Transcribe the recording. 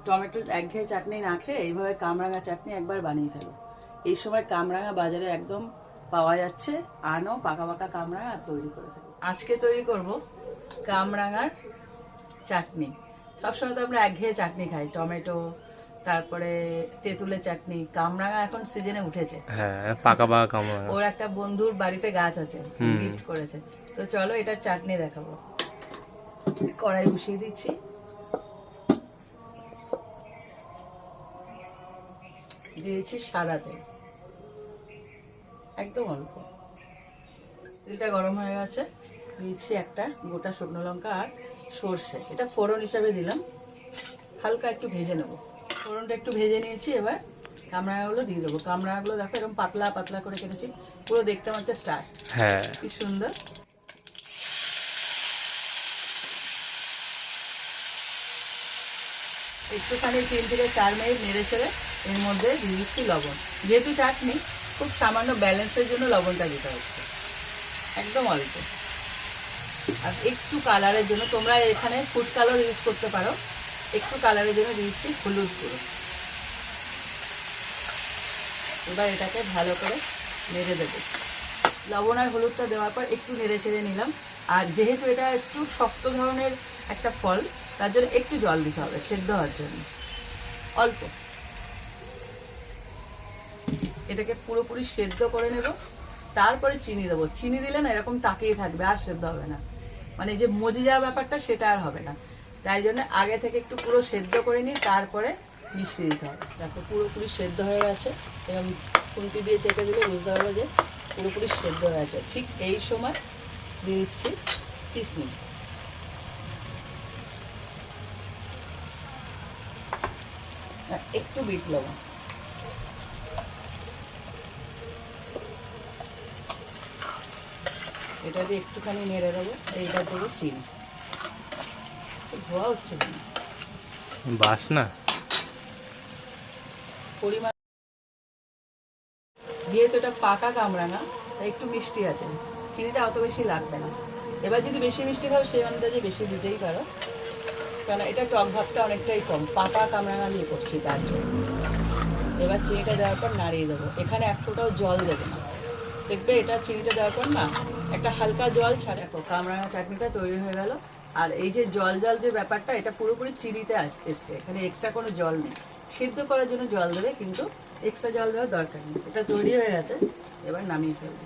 টমেটোর একঘেয়ে চাটনি না খেয়ে এইভাবে কামরাঙা চাটনি একবার বানিয়ে ফেলো। এই সময় কামরাঙা বাজারে একদম পাওয়া যাচ্ছে, আনো পাকা পাকা কামরাঙা আর তৈরি করে ফেলো। আজকে তৈরি করব কামরাঙার চাটনি। সবসময় তো আমরা একঘেয়ে চাটনি খাই, টমেটো, তারপরে তেঁতুলের চাটনি। কামরাঙা এখন সিজনে উঠেছে, হ্যাঁ পাকা পাকা কামরাঙা। ওর একটা বন্ধুর বাড়িতে গাছ আছে, গিফট করেছে। তো চলো এটা চাটনি দেখাবো। কড়াই বসিয়ে দিচ্ছি, দিয়েছি সাদা তেল, একদম অল্প। তেলটা গরম হয়ে গেছে, দিয়েছি একটা গোটা শুকনো লঙ্কা আর সর্ষে, এটা ফোড়ন হিসাবে দিলাম। হালকা একটু ভেজে নেবো, ফোড়নটা একটু ভেজে নিয়েছি। এবার কামরাঙাগুলো দিয়ে দেবো। কামরাঙাগুলো দেখো এরকম পাতলা পাতলা করে কেটেছি, পুরো দেখতে হচ্ছে স্টার। হ্যাঁ কি সুন্দর। একটুখানি 3 থেকে 4 মিনিট নেড়ে চেড়ে এর মধ্যে দিয়ে দিচ্ছি লবণ। যেহেতু চাটনি, খুব সামান্য ব্যালেন্সের জন্য লবণটা দিতে হচ্ছে, একদম অল্প। আর একটু কালারের জন্য, তোমরা এখানে ফুড কালার ইউজ করতে পারো, একটু কালারের জন্য দিচ্ছি হলুদ গুঁড়ো। এবার এটাকে ভালো করে নেড়ে দেবো। লবণ আর হলুদটা দেওয়ার পর একটু নেড়ে চেড়ে নিলাম। আর যেহেতু এটা একটু শক্ত ধরনের একটা ফল, তার জন্য একটু জল দিতে হবে সেদ্ধ হওয়ার জন্য, অল্প। এটাকে পুরোপুরি সেদ্ধ করে নেব, তারপরে চিনি দেবো। চিনি দিলে না এরকম তাকিয়ে থাকবে, আর সেদ্ধ হবে না, মানে যে মজে যাওয়া ব্যাপারটা সেটা আর হবে না। তাই জন্য আগে থেকে একটু পুরো সেদ্ধ করে নিই, তারপরে মিষ্টি দিতে হবে। দেখো পুরোপুরি সেদ্ধ হয়ে গেছে, এরকম খুন্তি দিয়ে চেপে দিলে বুঝতে পারবো যে পুরোপুরি সেদ্ধ হয়ে গেছে। ঠিক এই সময় দিয়ে দিচ্ছি কিশমিশ, একটু বিট লবণ, এটা দিয়ে একটুখানি নেড়ে দেবো। এইটা দেবো চিনি। ধোয়া হচ্ছে চিনি বাসনা পরিমাণ, যেহেতু এটা পাকা কামরাঙা তাই একটু মিষ্টি আছে, চিনিটা অত বেশি লাগবে না। এবার যদি বেশি মিষ্টি খাও সেই অনুযায়ী বেশি দিতেই পারো, কারণ এটা টক ভাবটা অনেকটাই কম, পাকা কামরাঙা দিয়ে করছি তার জন্য। এবার চিনিটা দেওয়ার পর নাড়িয়ে দেবো। এখানে এক ফোঁটাও জল দেবে না, দেখবে এটা চিনিটা দেওয়ার পর না একটা হালকা জল ছাড়া। দেখো কামরাঙা চাটনিটা তৈরি হয়ে গেল। আর এই যে জল জল যে ব্যাপারটা, এটা পুরোপুরি চিনিতে এসছে, এখানে এক্সট্রা কোনো জল নেই। সিদ্ধ করার জন্য জল দেবে, কিন্তু এক্সট্রা জল দেওয়ার দরকার নেই। এটা তৈরি হয়ে গেছে, এবার নামিয়ে ফেলবে।